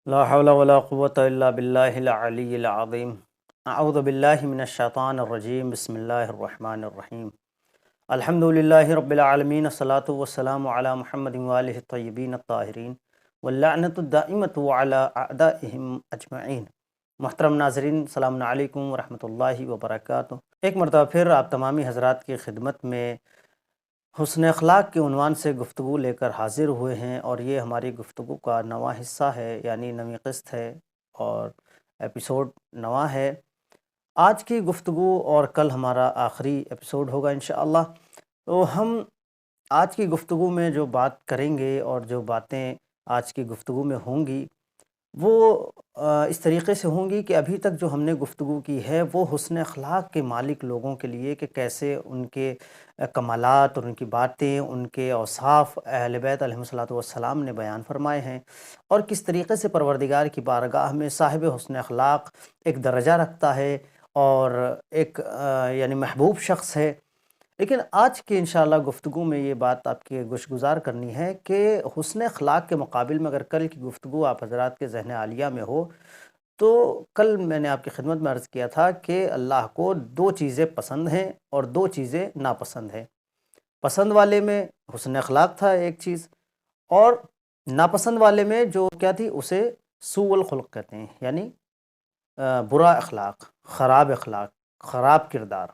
لا حول ولا قوة إلا بالله العلي العظيم أعوذ بالله من الشيطان الرجيم بسم الله الرحمن الرحيم الحمد لله رب العالمين الصلاة والسلام على محمد وآله الطيبين الطاهرين واللعنة الدائمة على أعدائهم أجمعين۔ محترم ناظرین، السلام علیکم ورحمۃ اللہ وبرکاتہ۔ ایک مرتبہ پھر آپ تمامی حضرات کی خدمت میں حسن اخلاق کے عنوان سے گفتگو لے کر حاضر ہوئے ہیں، اور یہ ہماری گفتگو کا نواں حصہ ہے، یعنی نویں قسط ہے اور ایپیسوڈ نواں ہے۔ آج کی گفتگو اور کل ہمارا آخری ایپیسوڈ ہوگا انشاءاللہ۔ تو ہم آج کی گفتگو میں جو بات کریں گے اور جو باتیں آج کی گفتگو میں ہوں گی وہ اس طریقے سے ہوں گی کہ ابھی تک جو ہم نے گفتگو کی ہے وہ حسن اخلاق کے مالک لوگوں کے لیے، کہ کیسے ان کے کمالات اور ان کی باتیں، ان کے اوصاف اہل بیت علیہم الصلوۃ والسلام نے بیان فرمائے ہیں، اور کس طریقے سے پروردگار کی بارگاہ میں صاحب حسن اخلاق ایک درجہ رکھتا ہے اور ایک یعنی محبوب شخص ہے۔ لیکن آج کی انشاءاللہ گفتگو میں یہ بات آپ کے گوشگزار کرنی ہے کہ حسن اخلاق کے مقابل میں اگر کل کی گفتگو آپ حضرات کے ذہن عالیہ میں ہو، تو کل میں نے آپ کی خدمت میں عرض کیا تھا کہ اللہ کو دو چیزیں پسند ہیں اور دو چیزیں ناپسند ہیں۔ پسند والے میں حسن اخلاق تھا ایک چیز، اور ناپسند والے میں جو کیا تھی اسے سوء الخلق کہتے ہیں، یعنی برا اخلاق، خراب کردار۔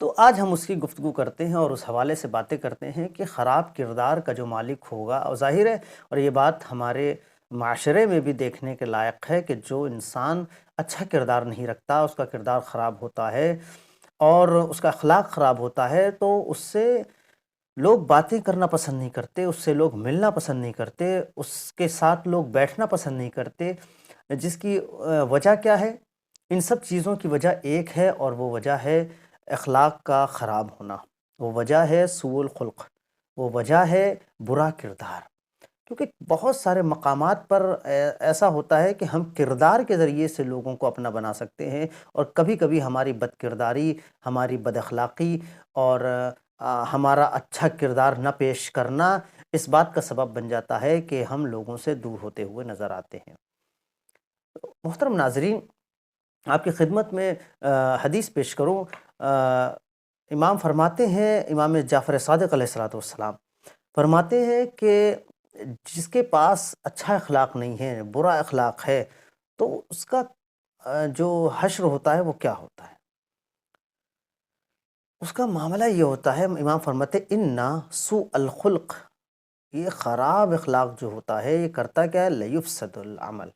تو آج ہم اس کی گفتگو کرتے ہیں اور اس حوالے سے باتیں کرتے ہیں کہ خراب کردار کا جو مالک ہوگا، اور ظاہر ہے اور یہ بات ہمارے معاشرے میں بھی دیکھنے کے لائق ہے کہ جو انسان اچھا کردار نہیں رکھتا، اس کا کردار خراب ہوتا ہے اور اس کا اخلاق خراب ہوتا ہے، تو اس سے لوگ باتیں کرنا پسند نہیں کرتے، اس سے لوگ ملنا پسند نہیں کرتے، اس کے ساتھ لوگ بیٹھنا پسند نہیں کرتے۔ جس کی وجہ کیا ہے؟ ان سب چیزوں کی وجہ ایک ہے، اور وہ وجہ ہے اخلاق کا خراب ہونا، وہ وجہ ہے سوء الخلق، وہ وجہ ہے برا کردار۔ کیونکہ بہت سارے مقامات پر ایسا ہوتا ہے کہ ہم کردار کے ذریعے سے لوگوں کو اپنا بنا سکتے ہیں، اور کبھی کبھی ہماری بد کرداری، ہماری بد اخلاقی اور ہمارا اچھا کردار نہ پیش کرنا اس بات کا سبب بن جاتا ہے کہ ہم لوگوں سے دور ہوتے ہوئے نظر آتے ہیں۔ محترم ناظرین، آپ کی خدمت میں حدیث پیش کروں۔ امام فرماتے ہیں، امام جعفر صادق علیہ السلام فرماتے ہیں کہ جس کے پاس اچھا اخلاق نہیں ہے، برا اخلاق ہے، تو اس کا جو حشر ہوتا ہے وہ کیا ہوتا ہے؟ اس کا معاملہ یہ ہوتا ہے، امام فرماتے ہیں اِنَّ سوء الخلق، یہ خراب اخلاق جو ہوتا ہے یہ کرتا کیا ہے؟ لَيُفْسَدُ الْعَمَلِ،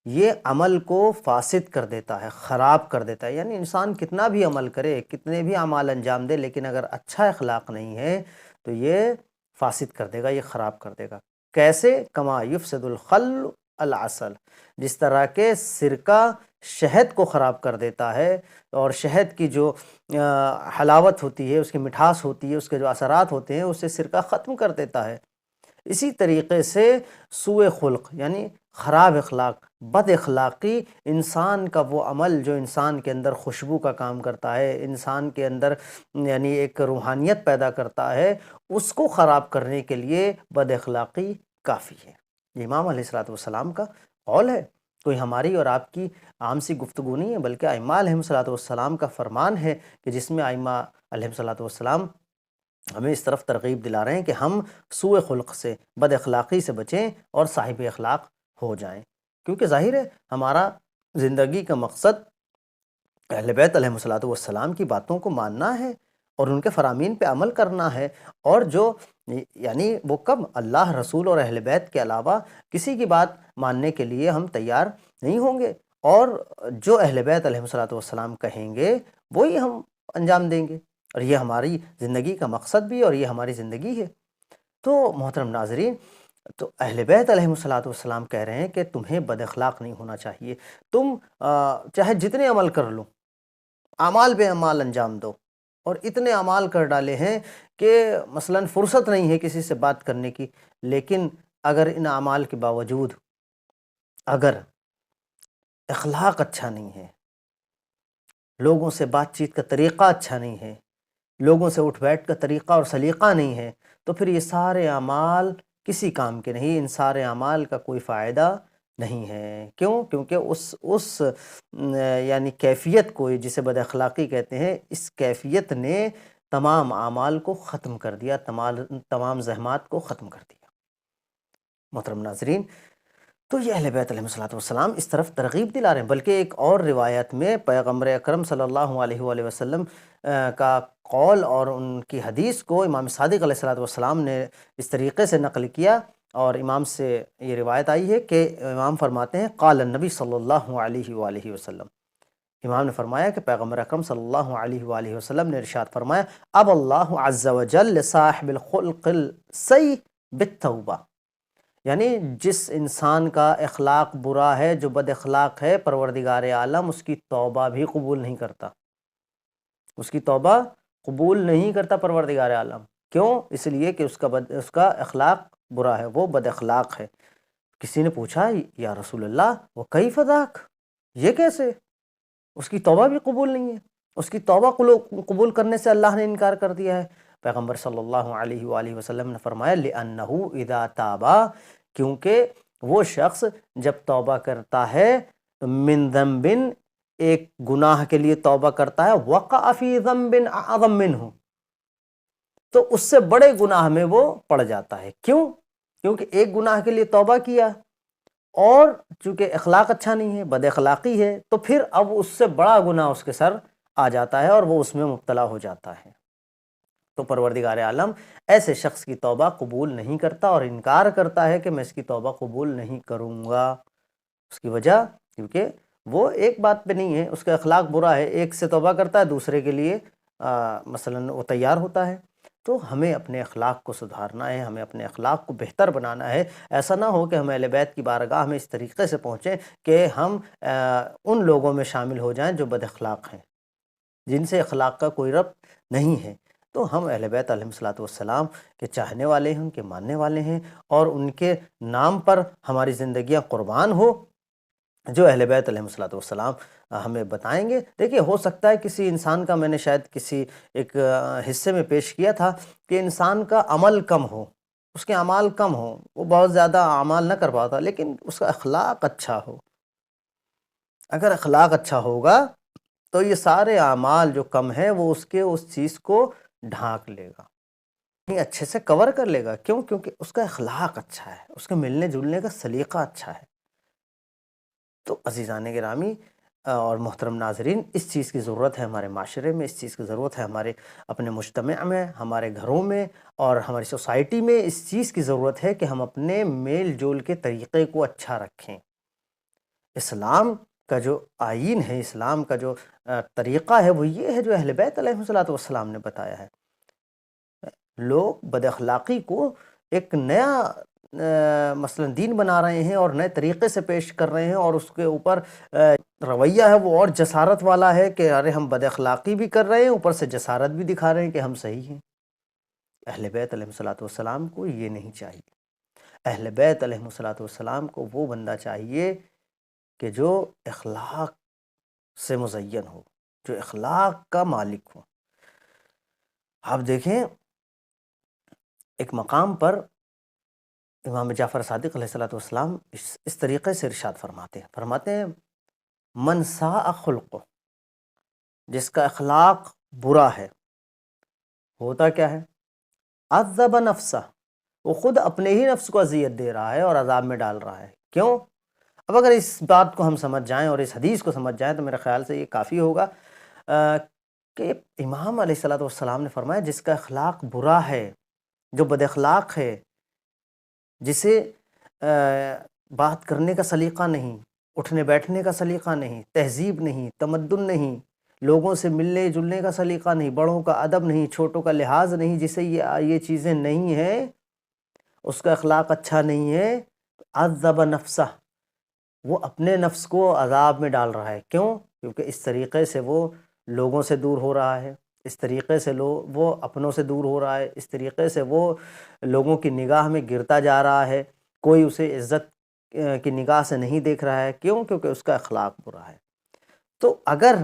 یہ عمل کو فاسد کر دیتا ہے، خراب کر دیتا ہے۔ یعنی انسان کتنا بھی عمل کرے، کتنے بھی اعمال انجام دے، لیکن اگر اچھا اخلاق نہیں ہے تو یہ فاسد کر دے گا، یہ خراب کر دے گا۔ کیسے؟ کما یفسد الخل العسل، جس طرح کہ سرکہ شہد کو خراب کر دیتا ہے، اور شہد کی جو حلاوت ہوتی ہے، اس کی مٹھاس ہوتی ہے، اس کے جو اثرات ہوتے ہیں، اسے سرکہ ختم کر دیتا ہے۔ اسی طریقے سے سوء خلق یعنی خراب اخلاق، بد اخلاقی، انسان کا وہ عمل جو انسان کے اندر خوشبو کا کام کرتا ہے، انسان کے اندر یعنی ایک روحانیت پیدا کرتا ہے، اس کو خراب کرنے کے لیے بد اخلاقی کافی ہے۔ یہ امام علیہ السلام کا قول ہے، کوئی ہماری اور آپ کی عام سی گفتگو نہیں ہے، بلکہ ائمہ علیہ السلام کا فرمان ہے کہ جس میں ائمہ علیہ السلام ہمیں اس طرف ترغیب دلا رہے ہیں کہ ہم سوء خلق سے، بد اخلاقی سے بچیں اور صاحب اخلاق ہو جائیں۔ کیونکہ ظاہر ہے ہمارا زندگی کا مقصد اہل بیت علیہ السلام کی باتوں کو ماننا ہے اور ان کے فرامین پہ عمل کرنا ہے، اور جو یعنی وہ کب؟ اللہ، رسول اور اہل بیت کے علاوہ کسی کی بات ماننے کے لیے ہم تیار نہیں ہوں گے، اور جو اہل بیت علیہ السلام کہیں گے وہی ہم انجام دیں گے، اور یہ ہماری زندگی کا مقصد بھی اور یہ ہماری زندگی ہے۔ تو محترم ناظرین، تو اہل بیت علیہ السلام کہہ رہے ہیں کہ تمہیں بد اخلاق نہیں ہونا چاہیے، تم چاہے جتنے عمل کر لو، اعمال بے اعمال انجام دو، اور اتنے اعمال کر ڈالے ہیں کہ مثلا فرصت نہیں ہے کسی سے بات کرنے کی، لیکن اگر ان اعمال کے باوجود اگر اخلاق اچھا نہیں ہے، لوگوں سے بات چیت کا طریقہ اچھا نہیں ہے، لوگوں سے اٹھ بیٹھ کا طریقہ اور سلیقہ نہیں ہے، تو پھر یہ سارے اعمال کسی کام کے نہیں، ان سارے اعمال کا کوئی فائدہ نہیں ہے۔ کیوں؟ کیونکہ اس یعنی کیفیت کو، جسے بد اخلاقی کہتے ہیں، اس کیفیت نے تمام اعمال کو ختم کر دیا، تمام زحمات کو ختم کر دیا۔ محترم ناظرین، تو یہ اہل بیت علیہ السلام اس طرف ترغیب دلا رہے ہیں، بلکہ ایک اور روایت میں پیغمبر اکرم صلی اللہ علیہ وآلہ وسلم کا قول اور ان کی حدیث کو امام صادق علیہ السلام نے اس طریقے سے نقل کیا، اور امام سے یہ روایت آئی ہے کہ امام فرماتے ہیں قال النبی صلی اللہ علیہ وآلہ وسلم، امام نے فرمایا کہ پیغمبر اکرم صلی اللہ علیہ وآلہ وسلم نے ارشاد فرمایا اب اللہ عز وجل لصاحب الخلق السیء بالتوبہ، یعنی جس انسان کا اخلاق برا ہے، جو بد اخلاق ہے، پروردگار عالم اس کی توبہ بھی قبول نہیں کرتا، اس کی توبہ قبول نہیں کرتا پروردگار عالم۔ کیوں؟ اس لیے کہ اس کا اخلاق برا ہے، وہ بد اخلاق ہے۔ کسی نے پوچھا یا رسول اللہ وہ کیف ذاک، یہ کیسے؟ اس کی توبہ بھی قبول نہیں ہے، اس کی توبہ قبول کرنے سے اللہ نے انکار کر دیا ہے۔ پیغمبر صلی اللہ علیہ وآلہ وسلم نے فرمایا لِأَنَّهُ إِذَا تَابَ، کیونکہ وہ شخص جب توبہ کرتا ہے من ذنب، ایک گناہ کے لیے توبہ کرتا ہے، وقع فی ذنب اعظم منہ، تو اس سے بڑے گناہ میں وہ پڑ جاتا ہے۔ کیوں؟ کیونکہ ایک گناہ کے لیے توبہ کیا، اور چونکہ اخلاق اچھا نہیں ہے، بد اخلاقی ہے، تو پھر اب اس سے بڑا گناہ اس کے سر آ جاتا ہے اور وہ اس میں مبتلا ہو جاتا ہے۔ تو پروردگار عالم ایسے شخص کی توبہ قبول نہیں کرتا اور انکار کرتا ہے کہ میں اس کی توبہ قبول نہیں کروں گا۔ اس کی وجہ کیونکہ وہ ایک بات پہ نہیں ہے، اس کا اخلاق برا ہے، ایک سے توبہ کرتا ہے، دوسرے کے لیے مثلا وہ تیار ہوتا ہے۔ تو ہمیں اپنے اخلاق کو سدھارنا ہے، ہمیں اپنے اخلاق کو بہتر بنانا ہے۔ ایسا نہ ہو کہ ہم اہل بیت کی بارگاہ میں اس طریقے سے پہنچیں کہ ہم ان لوگوں میں شامل ہو جائیں جو بد اخلاق ہیں، جن سے اخلاق کا کوئی ربط نہیں ہے۔ تو ہم اہل بیت علیہ السلام کے چاہنے والے ہیں، ان کے ماننے والے ہیں، اور ان کے نام پر ہماری زندگیاں قربان ہو، جو اہل بیت علیہ السلام ہمیں بتائیں گے۔ دیکھیے، ہو سکتا ہے کسی انسان کا، میں نے شاید کسی ایک حصے میں پیش کیا تھا کہ انسان کا عمل کم ہو، اس کے اعمال کم ہوں، وہ بہت زیادہ اعمال نہ کر پاتا، لیکن اس کا اخلاق اچھا ہو۔ اگر اخلاق اچھا ہوگا تو یہ سارے اعمال جو کم ہیں وہ اس چیز کو ڈھانک لے گا، اچھے سے کور کر لے گا۔ کیوں؟ کیونکہ اس کا اخلاق اچھا ہے، اس کے ملنے جلنے کا سلیقہ اچھا ہے۔ تو عزیزان گرامی اور محترم ناظرین، اس چیز کی ضرورت ہے ہمارے معاشرے میں، اس چیز کی ضرورت ہے ہمارے اپنے مجتمع میں، ہمارے گھروں میں اور ہماری سوسائٹی میں۔ اس چیز کی ضرورت ہے کہ ہم اپنے میل جول کے طریقے کو اچھا رکھیں۔ اسلام کا جو آئین ہے، اسلام کا جو طریقہ ہے، وہ یہ ہے جو اہل بیت علیہ السلام نے بتایا ہے۔ لوگ بد اخلاقی کو ایک نیا مثلا دین بنا رہے ہیں اور نئے طریقے سے پیش کر رہے ہیں، اور اس کے اوپر رویہ ہے وہ اور جسارت والا ہے کہ ارے ہم بد اخلاقی بھی کر رہے ہیں، اوپر سے جسارت بھی دکھا رہے ہیں کہ ہم صحیح ہیں۔ اہل بیت علیہ السلام کو یہ نہیں چاہیے۔ اہل بیت علیہ السلام کو وہ بندہ چاہیے کہ جو اخلاق سے مزین ہو، جو اخلاق کا مالک ہو۔ آپ دیکھیں، ایک مقام پر امام جعفر صادق علیہ السلام اس طریقے سے ارشاد فرماتے ہیں من ساء خلقہ، جس کا اخلاق برا ہے، ہوتا کیا ہے؟ عذب نفسہ، وہ خود اپنے ہی نفس کو اذیت دے رہا ہے اور عذاب میں ڈال رہا ہے۔ کیوں؟ اب اگر اس بات کو ہم سمجھ جائیں اور اس حدیث کو سمجھ جائیں تو میرے خیال سے یہ کافی ہوگا کہ امام علیہ السلام نے فرمایا جس کا اخلاق برا ہے، جو بد اخلاق ہے، جسے بات کرنے کا سلیقہ نہیں، اٹھنے بیٹھنے کا سلیقہ نہیں، تہذیب نہیں، تمدن نہیں، لوگوں سے ملنے جلنے کا سلیقہ نہیں، بڑوں کا ادب نہیں، چھوٹوں کا لحاظ نہیں، جسے یہ چیزیں نہیں ہیں، اس کا اخلاق اچھا نہیں ہے، عذب نفسہ، وہ اپنے نفس کو عذاب میں ڈال رہا ہے۔ کیوں؟ کیونکہ اس طریقے سے وہ لوگوں سے دور ہو رہا ہے، اس طریقے سے وہ اپنوں سے دور ہو رہا ہے، اس طریقے سے وہ لوگوں کی نگاہ میں گرتا جا رہا ہے، کوئی اسے عزت کی نگاہ سے نہیں دیکھ رہا ہے۔ کیوں؟ کیونکہ اس کا اخلاق برا ہے۔ تو اگر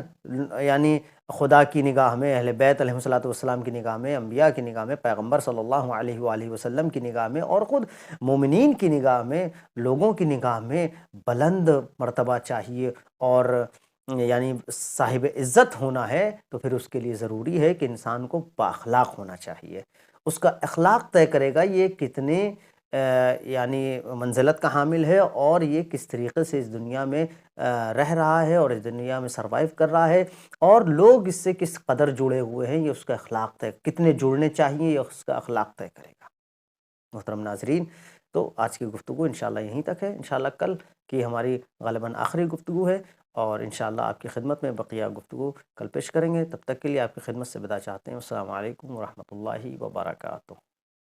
یعنی خدا کی نگاہ میں، اہل بیت علیہ الصلوۃ والسلام کی نگاہ میں، انبیاء کی نگاہ میں، پیغمبر صلی اللہ علیہ وآلہ وسلم کی نگاہ میں، اور خود مومنین کی نگاہ میں، لوگوں کی نگاہ میں بلند مرتبہ چاہیے، اور یعنی صاحب عزت ہونا ہے تو پھر اس کے لیے ضروری ہے کہ انسان کو بااخلاق ہونا چاہیے۔ اس کا اخلاق طے کرے گا یہ کتنے یعنی منزلت کا حامل ہے، اور یہ کس طریقے سے اس دنیا میں رہ رہا ہے اور اس دنیا میں سروائیو کر رہا ہے، اور لوگ اس سے کس قدر جڑے ہوئے ہیں، یہ اس کا اخلاق طے، کتنے جڑنے چاہیے، یہ اس کا اخلاق طے کرے گا۔ محترم ناظرین، تو آج کی گفتگو انشاءاللہ یہیں تک ہے۔ انشاءاللہ کل کی ہماری غالباً آخری گفتگو ہے، اور انشاءاللہ آپ کی خدمت میں بقیہ گفتگو کل پیش کریں گے۔ تب تک کے لیے آپ کی خدمت سے بداع چاہتے ہیں۔ السلام علیکم ورحمۃ اللہ وبرکاتہ۔